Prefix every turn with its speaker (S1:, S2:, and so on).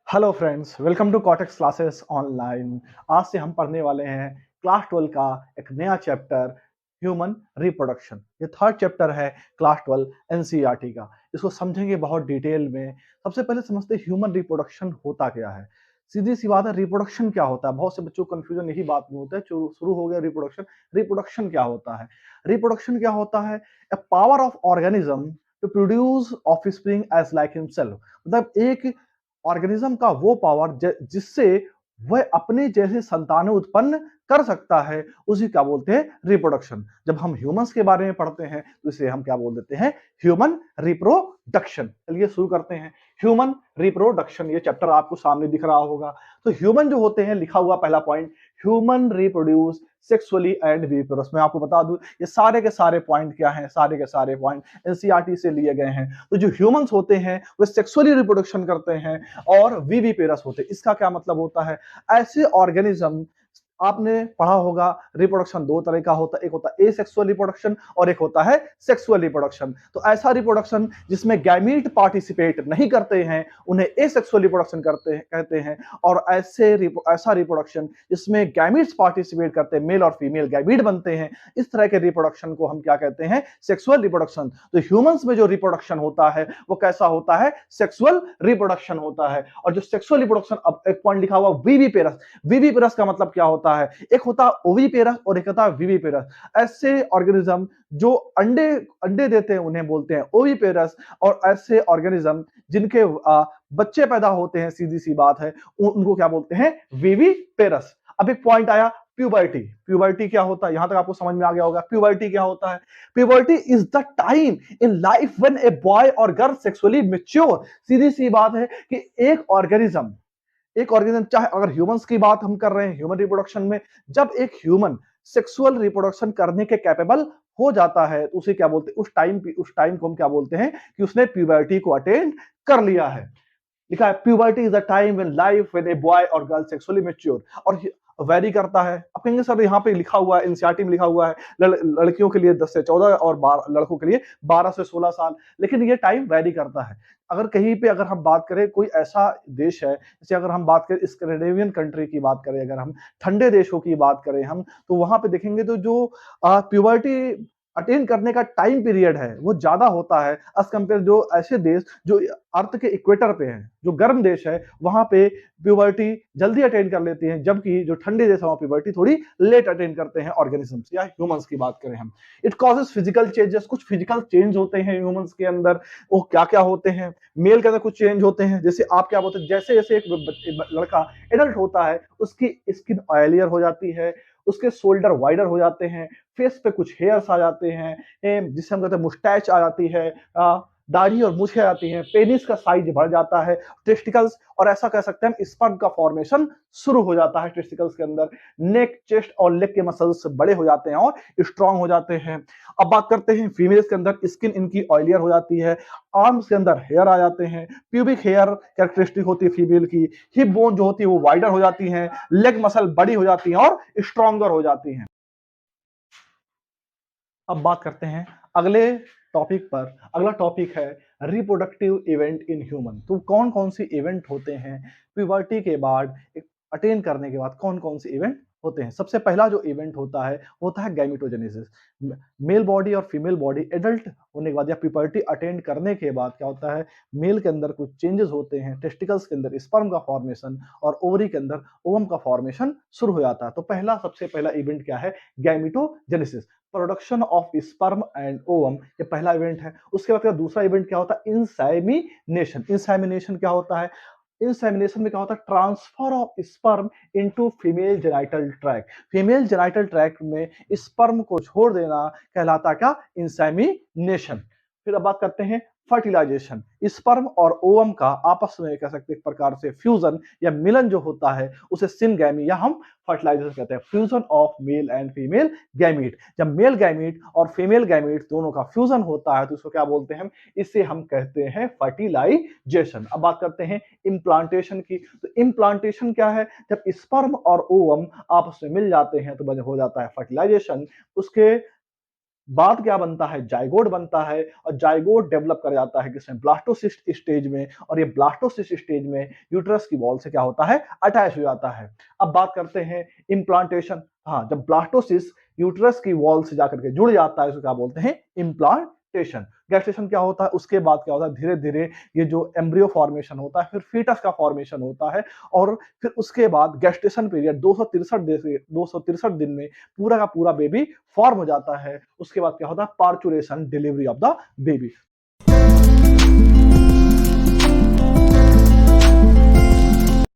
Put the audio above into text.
S1: Hello friends, welcome to Cortex classes online. आज से हम पढ़ने वाले हैं क्लास 12 का एक नया चैप्टर, ह्यूमन रिप्रोडक्शन। ये थर्ड चैप्टर है क्लास 12 एनसीईआरटी का। इसको समझेंगे बहुत डिटेल में। सबसे पहले समझते हैं ह्यूमन रिप्रोडक्शन होता क्या है। सीधी सी बात है, रिप्रोडक्शन क्या होता है। बहुत से बच्चों को कंफ्यूजन यही बात में होता है। शुरू हो गया रिप्रोडक्शन। रिप्रोडक्शन क्या होता है? रिप्रोडक्शन क्या होता है? A power of organism to produce offspring as like himself. मतलब एक ऑर्गेनिज्म का वो पावर जिससे वह अपने जैसे संतानें उत्पन्न कर सकता है, उसी क्या बोलते हैं? रिप्रोडक्शन। जब हम ह्यूमंस के बारे में पढ़ते हैं तो इसे हम क्या बोल देते हैं? Human reproduction. चलिए शुरू करते हैं। ह्यूमन रिप्रोडक्शन, ये चैप्टर आपको सामने दिख रहा होगा। तो ह्यूमन जो होते हैं, लिखा हुआ पहला point, human reproduce sexually and viviparous. मैं आपको बता दूं, ये सारे के सारे पॉइंट क्या हैं? सारे के सारे पॉइंट एनसीईआरटी से लिए गए हैं। तो जो ह्यूमंस होते हैं वे सेक्सुअली रिप्रोडक्शन करते हैं और विविपेरस होते हैं। इसका क्या मतलब होता है? ऐसे ऑर्गेनिज्म, आपने पढ़ा होगा रिप्रोडक्शन दो तरह का होता है, एक होता है एसेक्सुअल रिप्रोडक्शन और एक होता है सेक्सुअल रिप्रोडक्शन। तो ऐसा रिप्रोडक्शन जिसमें गैमीट पार्टिसिपेट नहीं करते हैं उन्हें एसेक्सुअल रिप्रोडक्शन कहते हैं। और ऐसा रिप्रोडक्शन जिसमें गैमीट्स पार्टिसिपेट करते हैं, मेल और फीमेल गैमीट बनते हैं, इस तरह के रिप्रोडक्शन को हम क्या कहते हैं? Sexual reproduction. तो ह्यूमंस में जो रिप्रोडक्शन होता है वो कैसा होता है? सेक्सुअल रिप्रोडक्शन होता है। और जो सेक्सुअल रिप्रोडक्शन, अब एक पॉइंट लिखा हुआ विविपेरस। विविपेरस का मतलब क्या होता है? एक होता है ओविपेरस और एक होता है विविपेरस। ऐसे ऑर्गेनिज्म जो अंडे अंडे देते हैं उन्हें बोलते हैं ओविपेरस। और ऐसे ऑर्गेनिज्म जिनके बच्चे पैदा होते हैं, सीधी सी बात है, उनको क्या बोलते हैं? विविपेरस। अब एक पॉइंट आया, प्यूबर्टी। प्यूबर्टी क्या होता है? यहां तक आपको समझ में आ गया होगा। प्यूबर्टी क्या होता है? Puberty is the time in life when a boy और गर्ल सेक्सुअली मैच्योर। सीधी सी बात है कि एक ऑर्गेनिज्म चाहे, अगर ह्यूमंस की बात हम कर रहे हैं ह्यूमन रिप्रोडक्शन में, जब एक ह्यूमन सेक्सुअल रिप्रोडक्शन करने के कैपेबल हो जाता है तो उसे क्या बोलते हैं? उस टाइम को हम क्या बोलते हैं? कि उसने प्यूबर्टी को अटेंड कर लिया है। लिखा है puberty is the time when life when a boy और गर्ल सेक्सुअली मैच्योर। और वेरी करता है। अब कहेंगे सर यहाँ पे लिखा हुआ है, एनसीईआरटी में लिखा हुआ है लड़कियों के लिए 10 से 14 और लड़कों के लिए 12 से 16 साल, लेकिन ये टाइम वेरी करता है। अगर कहीं पे अगर हम बात करें, कोई ऐसा देश है, जैसे अगर हम बात करें स्कैंडिनेवियन कंट्री की बात करें, अगर हम ठंडे देशों की बात करें हम, तो वहां पे देखेंगे तो जो प्यूबर्टी अटेन करने का टाइम पीरियड है वो ज्यादा होता है एज कम्पेयर जो ऐसे देश जो अर्थ के इक्वेटर पे हैं, जो गर्म देश है, वहां पे प्यूबर्टी जल्दी अटेन कर लेती हैं, जबकि जो ठंडे देश है वहां प्यूबर्टी थोड़ी लेट अटेन करते हैं ऑर्गेनिजम्स या ह्यूमंस की बात करें हम। It causes physical changes. कुछ फिजिकल चेंज होते हैं ह्यूमंस के अंदर। वो क्या क्या होते हैं? मेल के अंदर कुछ चेंज होते हैं, जैसे आप क्या बोलते हैं, जैसे जैसे एक लड़का एडल्ट होता है उसकी स्किन ऑयलियर हो जाती है, उसके शोल्डर वाइडर हो जाते हैं, फेस पे कुछ हेयर्स आ जाते हैं, जिसे हम कहते हैं मुस्टैच आ जाती है, दाढ़ी और मूछें आ जाती हैं, पेनिस का साइज बढ़ जाता है, टेस्टिकल्स, और ऐसा कह सकते हैं हम स्पर्म का फॉर्मेशन शुरू हो जाता है टेस्टिकल्स के अंदर। नेक, चेस्ट और लेग के मसल्स बड़े हो जाते हैं और स्ट्रांग हो जाते हैं। अब बात करते हैं फीमेल्स के अंदर, स्किन इनकी ऑयलियर हो जाती है, आर्म्स के अंदर हेयर आ जाते हैं, प्यूबिक हेयर कैरेक्टरिस्टिक होती है फीमेल की, हिप बोन जो होती है वो वाइडर हो जाती है, लेग मसल बड़ी हो जाती है और स्ट्रॉन्गर हो जाती हैं। अब बात करते हैं अगले टॉपिक पर। अगला टॉपिक है रिप्रोडक्टिव इवेंट इन ह्यूमन। तो कौन कौन सी इवेंट होते हैं प्यूबर्टी के बाद, अटेन करने के बाद कौन कौन से इवेंट होते हैं? सबसे पहला जो इवेंट होता है गैमेटोजेनेसिस। मेल बॉडी और फीमेल बॉडी एडल्ट होने के बाद या प्यूबर्टी अटेंड करने के बाद क्या होता है? मेल के अंदर कुछ चेंजेस होते हैं, टेस्टिकल्स के अंदर स्पर्म का फॉर्मेशन और ओवरी के अंदर ओवम का फॉर्मेशन शुरू हो जाता है। तो सबसे पहला इवेंट क्या है? Gametogenesis, production of sperm and ovum, ये पहला इवेंट है। उसके बाद दूसरा इवेंट क्या होता है? इंसेमिनेशन। इंसेमिनेशन क्या होता है? इंसेमिनेशन में क्या होता है? Transfer of sperm into female genital tract. Female genital tract में स्पर्म को छोड़ देना कहलाता है क्या? इंसेमिनेशन। फिर अब बात करते हैं फर्टिलाइजेशन। स्पर्म और ओवम का आपस में कह सकते हैं एक प्रकार से फ्यूजन या मिलन जो होता है उसे सिनगैमी या हम फर्टिलाइजेशन कहते हैं। Fusion of male and female gamete. जब मेल गैमीट और फीमेल गैमीट दोनों का फ्यूजन होता है तो उसको क्या बोलते हैं हम? इसे हम कहते हैं फर्टिलाइजेशन। अब बात करते हैं इम्प्लांटेशन की। तो इम्प्लांटेशन क्या है? जब स्पर्म और ओवम आपस में मिल जाते हैं तो हो जाता है फर्टिलाइजेशन। उसके बाद क्या बनता है, जाइगोट बनता है, और जाइगोट डेवलप कर जाता है किसमें, ब्लास्टोसिस्ट स्टेज में, और ये ब्लास्टोसिस्ट स्टेज में यूट्रस की वॉल से क्या होता है, अटैच हो जाता है। अब बात करते हैं इम्प्लांटेशन। हाँ, जब ब्लास्टोसिस्ट यूट्रस की वॉल से जाकर के जुड़ जाता है, इसको क्या बोलते हैं, इम्प्लांटेशन। गैस्टेशन क्या होता है, उसके बाद क्या होता है, धीरे धीरे ये जो एम्ब्रियो फॉर्मेशन होता है, फिर फीटस का फॉर्मेशन होता है, और फिर उसके बाद गैस्टेशन पीरियड 263 दिन में पूरा का पूरा बेबी फॉर्म हो जाता है। उसके बाद क्या होता है, parturition, delivery of the baby.